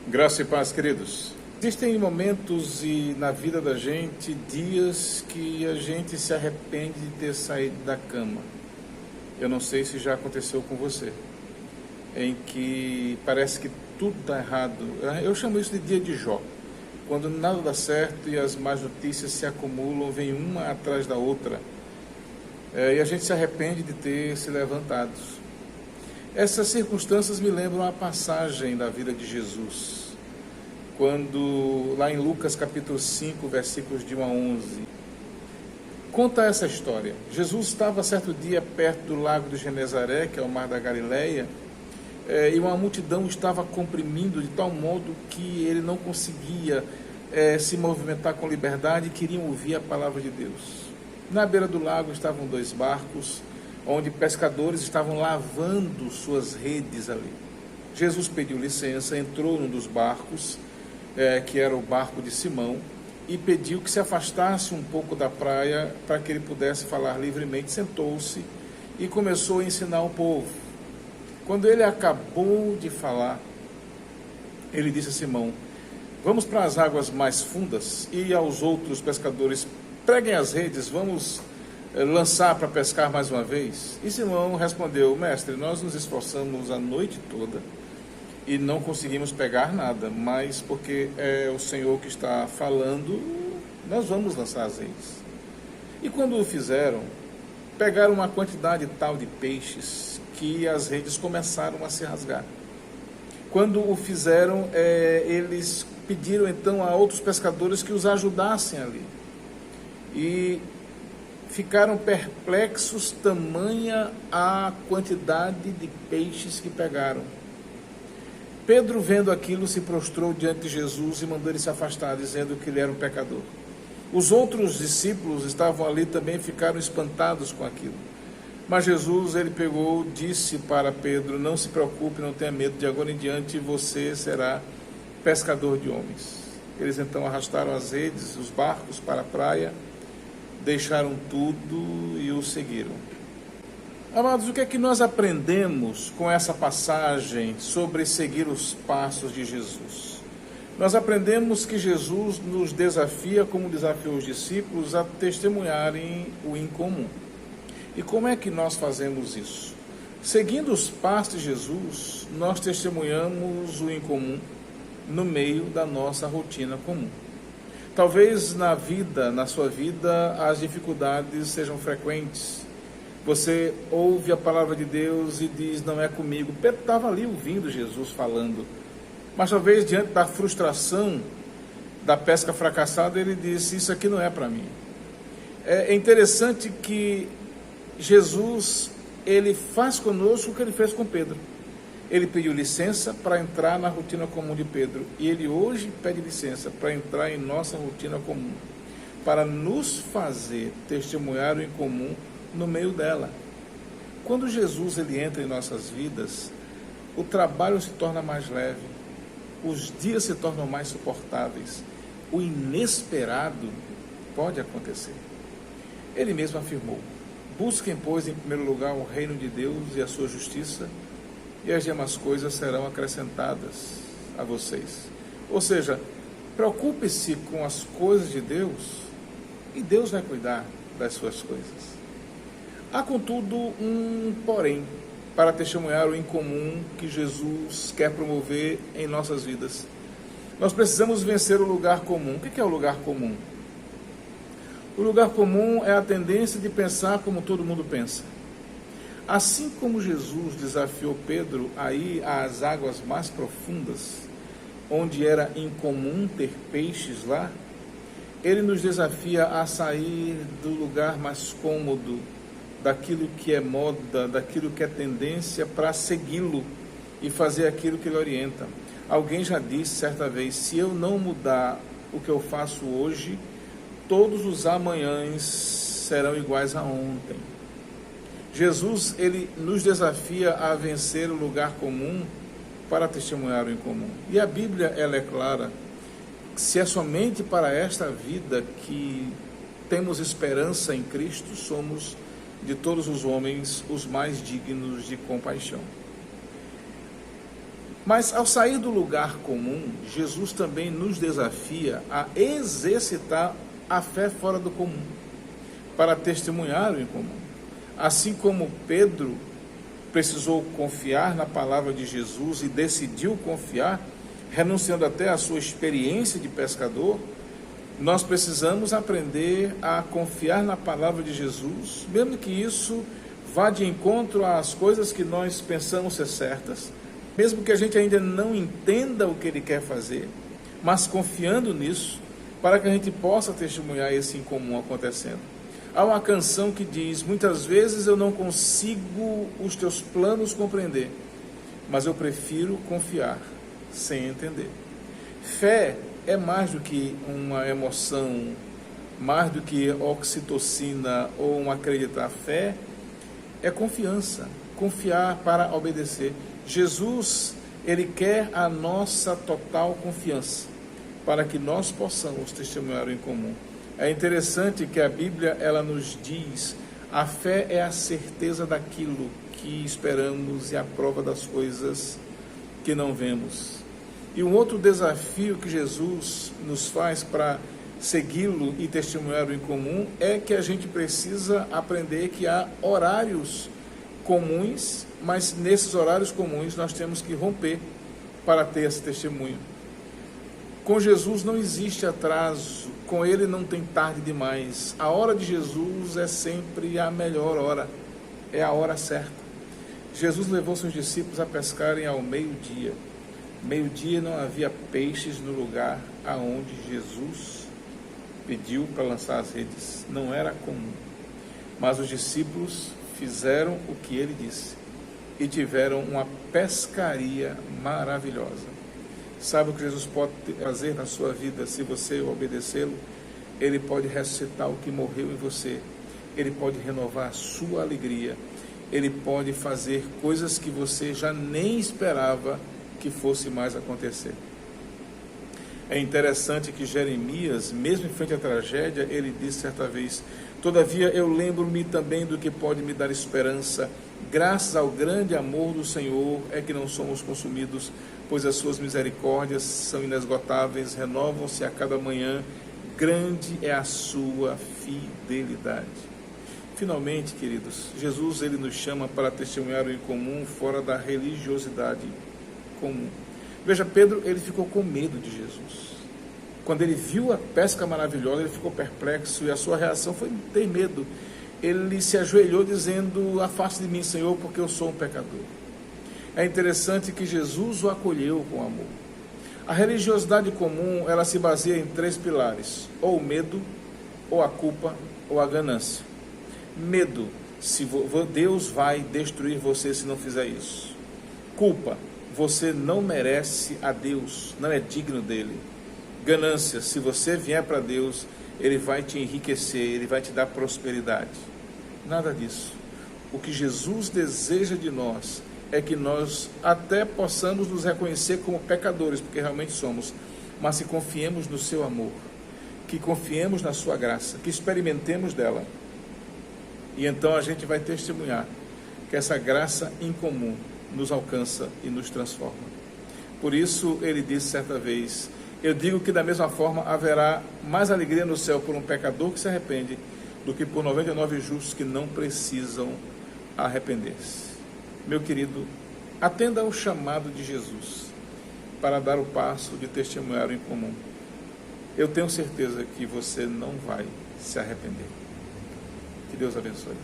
Graça e paz, queridos. Existem momentos na vida da gente, dias que a gente se arrepende de ter saído da cama. Eu não sei se já aconteceu com você, em que parece que tudo está errado. Eu chamo isso de dia de Jó. Quando nada dá certo e as más notícias se acumulam, vem uma atrás da outra. E a gente se arrepende de ter se levantado. Essas circunstâncias me lembram a passagem da vida de Jesus, quando, lá em Lucas capítulo 5, versículos de 1 a 11, conta essa história. Jesus estava certo dia perto do lago de Genezaré, que é o mar da Galileia, e uma multidão estava comprimindo de tal modo que ele não conseguia se movimentar com liberdade e queriam ouvir a palavra de Deus. Na beira do lago estavam 2 barcos, onde pescadores estavam lavando suas redes ali. Jesus pediu licença, entrou num dos barcos, que era o barco de Simão, e pediu que se afastasse um pouco da praia para que ele pudesse falar livremente. Sentou-se e começou a ensinar o povo. Quando ele acabou de falar, ele disse a Simão: vamos para as águas mais fundas, e aos outros pescadores: preguem as redes, vamos lançar para pescar mais uma vez. E Simão respondeu: mestre, nós nos esforçamos a noite toda e não conseguimos pegar nada, mas porque é o Senhor que está falando, nós vamos lançar as redes. E quando o fizeram, pegaram uma quantidade tal de peixes que as redes começaram a se rasgar. Quando o fizeram, eles pediram então a outros pescadores que os ajudassem ali. E ficaram perplexos, tamanha a quantidade de peixes que pegaram. Pedro, vendo aquilo, se prostrou diante de Jesus e mandou ele se afastar, dizendo que ele era um pecador. Os outros discípulos estavam ali também, ficaram espantados com aquilo. Mas Jesus, ele pegou, disse para Pedro: não se preocupe, não tenha medo, de agora em diante você será pescador de homens. Eles então arrastaram as redes, os barcos para a praia, deixaram tudo e o seguiram. Amados, o que é que nós aprendemos com essa passagem sobre seguir os passos de Jesus? Nós aprendemos que Jesus nos desafia, como desafiou os discípulos, a testemunharem o incomum. E como é que nós fazemos isso? Seguindo os passos de Jesus, nós testemunhamos o incomum no meio da nossa rotina comum. Talvez na sua vida, as dificuldades sejam frequentes. Você ouve a palavra de Deus e diz: não é comigo. Pedro estava ali ouvindo Jesus falando. Mas talvez diante da frustração da pesca fracassada, ele disse: isso aqui não é para mim. É interessante que Jesus, ele faz conosco o que ele fez com Pedro. Ele pediu licença para entrar na rotina comum de Pedro. E ele hoje pede licença para entrar em nossa rotina comum, para nos fazer testemunhar o incomum no meio dela. Quando Jesus ele entra em nossas vidas, o trabalho se torna mais leve, os dias se tornam mais suportáveis, o inesperado pode acontecer. Ele mesmo afirmou: busquem, pois, em primeiro lugar o reino de Deus e a sua justiça, e as demais coisas serão acrescentadas a vocês. Ou seja, preocupe-se com as coisas de Deus e Deus vai cuidar das suas coisas. Há, contudo, um porém para testemunhar o incomum que Jesus quer promover em nossas vidas. Nós precisamos vencer o lugar comum. O que é o lugar comum? O lugar comum é a tendência de pensar como todo mundo pensa. Assim como Jesus desafiou Pedro a ir às águas mais profundas, onde era incomum ter peixes lá, ele nos desafia a sair do lugar mais cômodo, daquilo que é moda, daquilo que é tendência, para segui-lo e fazer aquilo que ele orienta. Alguém já disse certa vez: se eu não mudar o que eu faço hoje, todos os amanhãs serão iguais a ontem. Jesus, ele nos desafia a vencer o lugar comum para testemunhar o incomum. E a Bíblia, ela é clara: se é somente para esta vida que temos esperança em Cristo, somos de todos os homens os mais dignos de compaixão. Mas ao sair do lugar comum, Jesus também nos desafia a exercitar a fé fora do comum, para testemunhar o incomum. Assim como Pedro precisou confiar na palavra de Jesus e decidiu confiar, renunciando até à sua experiência de pescador, nós precisamos aprender a confiar na palavra de Jesus, mesmo que isso vá de encontro às coisas que nós pensamos ser certas, mesmo que a gente ainda não entenda o que ele quer fazer, mas confiando nisso, para que a gente possa testemunhar esse incomum acontecendo. Há uma canção que diz: muitas vezes eu não consigo os teus planos compreender, mas eu prefiro confiar sem entender. Fé é mais do que uma emoção, mais do que oxitocina ou um acreditar. Fé é confiança, confiar para obedecer. Jesus, ele quer a nossa total confiança, para que nós possamos testemunhar o incomum. É interessante que a Bíblia, ela nos diz: a fé é a certeza daquilo que esperamos e a prova das coisas que não vemos. E um outro desafio que Jesus nos faz para segui-lo e testemunhar o incomum é que a gente precisa aprender que há horários comuns, mas nesses horários comuns nós temos que romper para ter esse testemunho. Com Jesus não existe atraso, com ele não tem tarde demais. A hora de Jesus é sempre a melhor hora, é a hora certa. Jesus levou seus discípulos a pescarem ao meio-dia. Meio-dia não havia peixes no lugar aonde Jesus pediu para lançar as redes. Não era comum. Mas os discípulos fizeram o que ele disse e tiveram uma pescaria maravilhosa. Sabe o que Jesus pode fazer na sua vida se você obedecê-lo? Ele pode ressuscitar o que morreu em você. Ele pode renovar a sua alegria. Ele pode fazer coisas que você já nem esperava que fosse mais acontecer. É interessante que Jeremias, mesmo em frente à tragédia, ele disse certa vez: todavia eu lembro-me também do que pode me dar esperança. Graças ao grande amor do Senhor é que não somos consumidos, pois as suas misericórdias são inesgotáveis, renovam-se a cada manhã, grande é a sua fidelidade. Finalmente, queridos, Jesus, ele nos chama para testemunhar o incomum fora da religiosidade comum. Veja, Pedro, ele ficou com medo de Jesus. Quando ele viu a pesca maravilhosa, ele ficou perplexo e a sua reação foi ter medo. Ele se ajoelhou dizendo: afaste de mim, Senhor, porque eu sou um pecador. É interessante que Jesus o acolheu com amor. A religiosidade comum, ela se baseia em 3 pilares: ou o medo, ou a culpa, ou a ganância. Medo: se Deus vai destruir você se não fizer isso. Culpa: você não merece a Deus, não é digno dele. Ganância: se você vier para Deus, ele vai te enriquecer, ele vai te dar prosperidade. Nada disso. O que Jesus deseja de nós é que nós até possamos nos reconhecer como pecadores, porque realmente somos, mas que confiemos no seu amor, que confiemos na sua graça, que experimentemos dela. E então a gente vai testemunhar que essa graça incomum nos alcança e nos transforma. Por isso ele disse certa vez: eu digo que da mesma forma haverá mais alegria no céu por um pecador que se arrepende do que por 99 justos que não precisam arrepender-se. Meu querido, atenda ao chamado de Jesus para dar o passo de testemunhar o incomum. Eu tenho certeza que você não vai se arrepender. Que Deus abençoe.